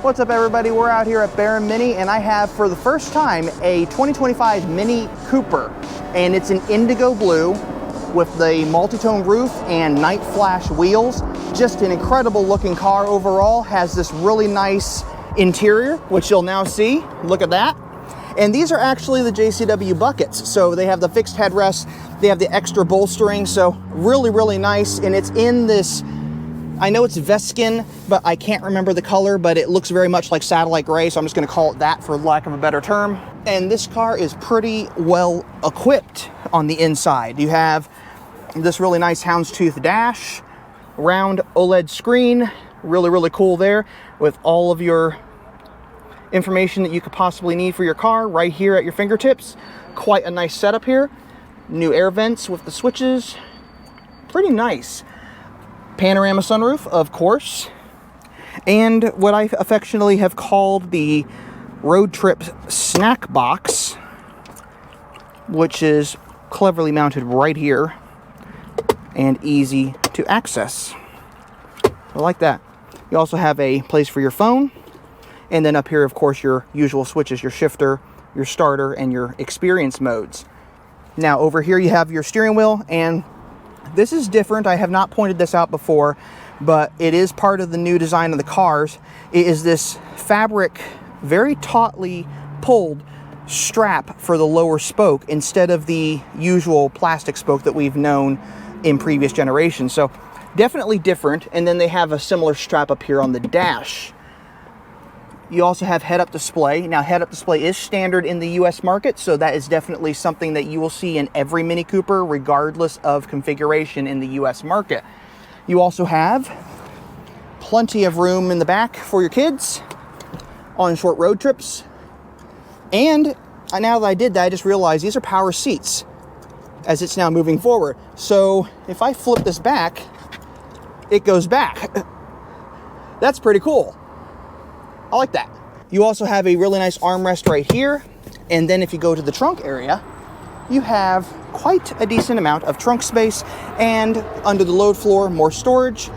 What's up, everybody? We're out here at Baron Mini, and I have for the first time a 2025 Mini Cooper, and it's an indigo blue with the multi-tone roof and night flash wheels. Just an incredible looking car overall. Has this really nice interior, which you'll now see. Look at that. And these are actually the JCW buckets. So they have the fixed headrest, they have the extra bolstering, so really, really nice. And it's in this, I know it's Veskin, but I can't remember the color, but it looks very much like satellite gray, so I'm just gonna call it that for lack of a better term. And this car is pretty well equipped on the inside. You have this really nice houndstooth dash, round OLED screen, really, really cool there, with all of your information that you could possibly need for your car right here at your fingertips. Quite a nice setup here. New air vents with the switches. Pretty nice. Panorama sunroof, of course. And what I affectionately have called the road trip snack box, which is cleverly mounted right here and easy to access. I like that. You also have a place for your phone. And then up here, of course, your usual switches, your shifter, your starter, and your experience modes. Now over here you have your steering wheel, and this is different. I have not pointed this out before, but it is part of the new design of the cars. It is this fabric, very tautly pulled strap for the lower spoke instead of the usual plastic spoke that we've known in previous generations. So definitely different. And then they have a similar strap up here on the dash. You also have head-up display. Now, head-up display is standard in the US market, so that is definitely something that you will see in every Mini Cooper, regardless of configuration in the US market. You also have plenty of room in the back for your kids on short road trips. And now that I did that, I just realized these are power seats as it's now moving forward. So if I flip this back, it goes back. That's pretty cool. I like that. You also have a really nice armrest right here. And then if you go to the trunk area, you have quite a decent amount of trunk space, and under the load floor, more storage.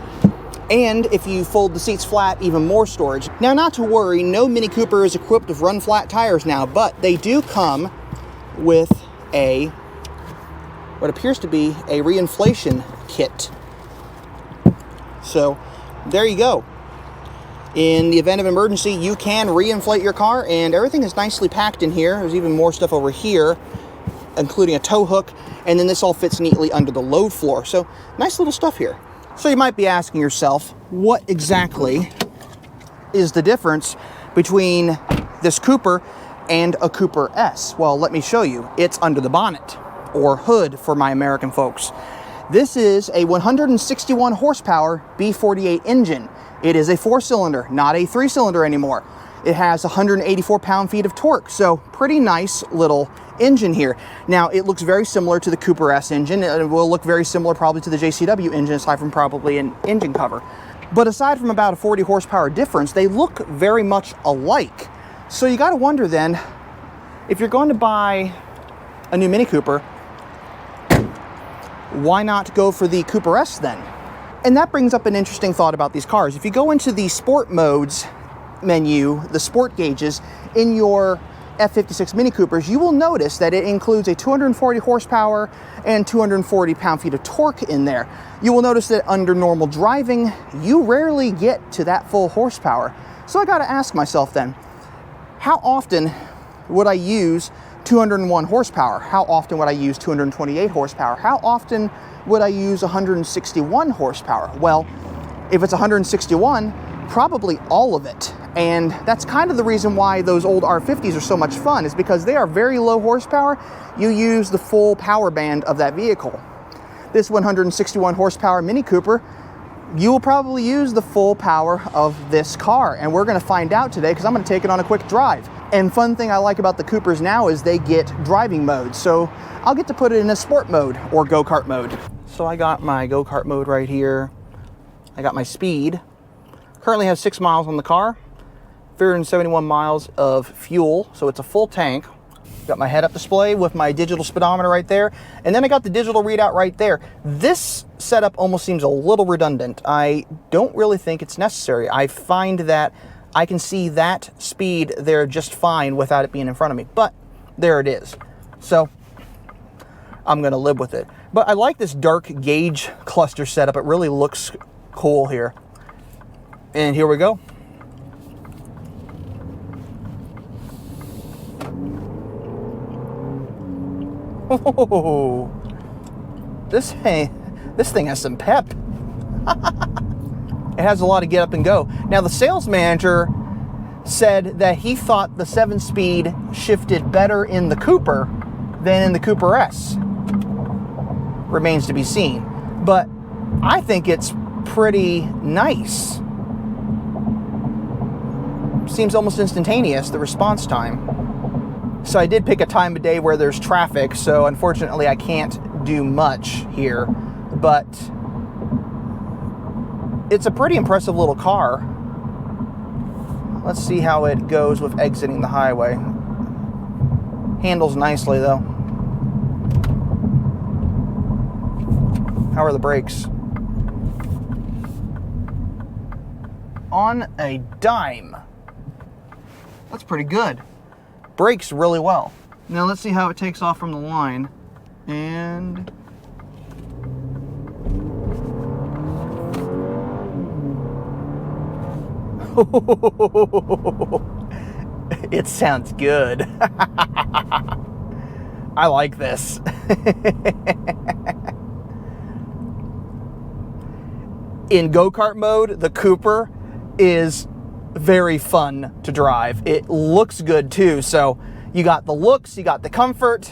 And if you fold the seats flat, even more storage. Now, not to worry, no Mini Cooper is equipped with run flat tires now, but they do come with a, what appears to be a reinflation kit. So there you go. In the event of emergency, you can reinflate your car, and everything is nicely packed in here. There's even more stuff over here, including a tow hook, and then this all fits neatly under the load floor. So nice little stuff here. So you might be asking yourself, what exactly is the difference between this Cooper and a Cooper S? Well, let me show you. It's under the bonnet, or hood for my American folks. This is a 161 horsepower B48 engine. It is a 4-cylinder, not a 3-cylinder anymore. It has 184 pound-feet of torque, so pretty nice little engine here. Now, it looks very similar to the Cooper S engine. It will look very similar probably to the JCW engine, aside from probably an engine cover. But aside from about a 40 horsepower difference, they look very much alike. So you gotta wonder then, if you're going to buy a new Mini Cooper, why not go for the Cooper S then? And that brings up an interesting thought about these cars. If you go into the sport modes menu, the sport gauges, in your F56 Mini Coopers, you will notice that it includes a 240 horsepower and 240 pound-feet of torque in there. You will notice that under normal driving, you rarely get to that full horsepower. So I gotta ask myself then, how often would I use 201 horsepower? How often would I use 228 horsepower? How often would I use 161 horsepower? Well, if it's 161, probably all of it. And that's kind of the reason why those old R50s are so much fun, is because they are very low horsepower. You use the full power band of that vehicle. This 161 horsepower Mini Cooper, you will probably use the full power of this car. And we're gonna find out today, because I'm gonna take it on a quick drive. And fun thing I like about the Coopers now is they get driving mode. So I'll get to put it in a sport mode or go-kart mode. So I got my go-kart mode right here. I got my speed. Currently have 6 miles on the car, 371 miles of fuel, so it's a full tank. Got my head-up display with my digital speedometer right there, and then I got the digital readout right there. This setup almost seems a little redundant. I don't really think it's necessary. I find that I can see that speed there just fine without it being in front of me, but there it is. So I'm gonna live with it. But I like this dark gauge cluster setup. It really looks cool here. And here we go. Oh, this thing has some pep. It has a lot of get up and go. Now the sales manager said that he thought the 7-speed shifted better in the Cooper than in the Cooper S. Remains to be seen. But I think it's pretty nice. Seems almost instantaneous, the response time. So I did pick a time of day where there's traffic, so unfortunately I can't do much here, but it's a pretty impressive little car. Let's see how it goes with exiting the highway. Handles nicely though. How are the brakes? On a dime. That's pretty good. Brakes really well. Now let's see how it takes off from the line. And it sounds good. I like this. In go-kart mode, the Cooper is very fun to drive. It looks good too, so you got the looks, you got the comfort.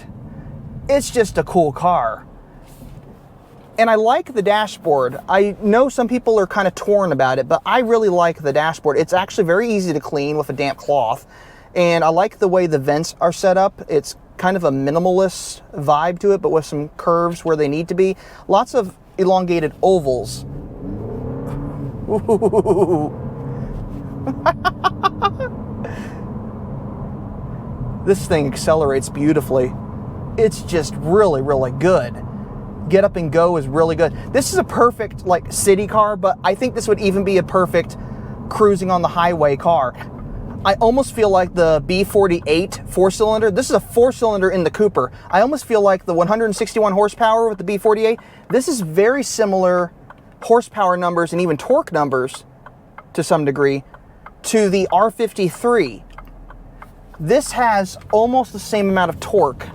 It's just a cool car. And I like the dashboard. I know some people are kind of torn about it, but I really like the dashboard. It's actually very easy to clean with a damp cloth. And I like the way the vents are set up. It's kind of a minimalist vibe to it, but with some curves where they need to be. Lots of elongated ovals. Ooh. This thing accelerates beautifully. It's just really, really good. Get up and go is really good. This is a perfect like city car, but I think this would even be a perfect cruising on the highway car. I almost feel like the B48 4-cylinder, this is a 4-cylinder in the Cooper. I almost feel like the 161 horsepower with the B48, this is very similar horsepower numbers and even torque numbers to some degree to the R53. This has almost the same amount of torque.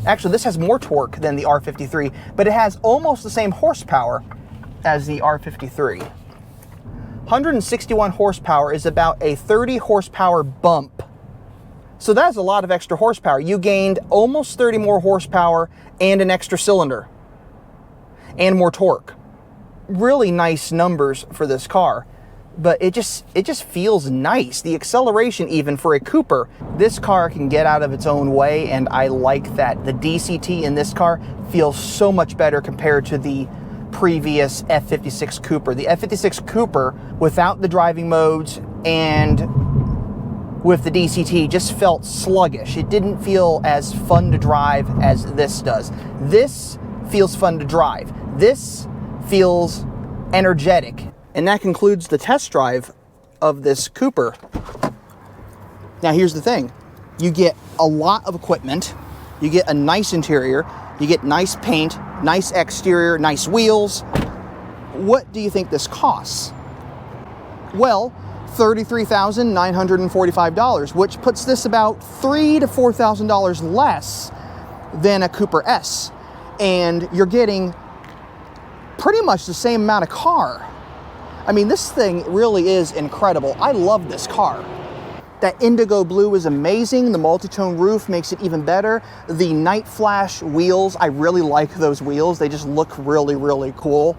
Actually, this has more torque than the R53, but it has almost the same horsepower as the R53. 161 horsepower is about a 30 horsepower bump. So that's a lot of extra horsepower. You gained almost 30 more horsepower and an extra cylinder and more torque. Really nice numbers for this car. But it just feels nice. The acceleration, even for a Cooper, this car can get out of its own way, and I like that. The DCT in this car feels so much better compared to the previous F56 Cooper. The F56 Cooper, without the driving modes and with the DCT, just felt sluggish. It didn't feel as fun to drive as this does. This feels fun to drive. This feels energetic. And that concludes the test drive of this Cooper. Now here's the thing. You get a lot of equipment. You get a nice interior. You get nice paint, nice exterior, nice wheels. What do you think this costs? Well, $33,945, which puts this about $3,000 to $4,000 less than a Cooper S. And you're getting pretty much the same amount of car. I mean, this thing really is incredible. I love this car. That indigo blue is amazing. The multi-tone roof makes it even better. The night flash wheels, I really like those wheels. They just look really, really cool.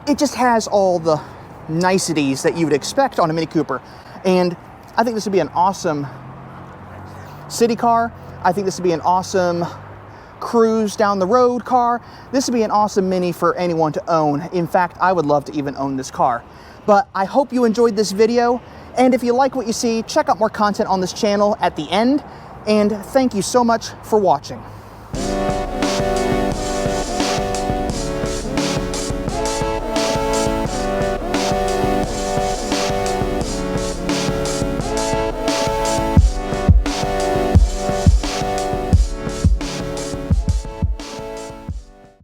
It just has all the niceties that you would expect on a Mini Cooper. And I think this would be an awesome city car. I think this would be an awesome cruise down the road car. This would be an awesome Mini for anyone to own. In fact, I would love to even own this car. But I hope you enjoyed this video, and if you like what you see, check out more content on this channel at the end, and thank you so much for watching.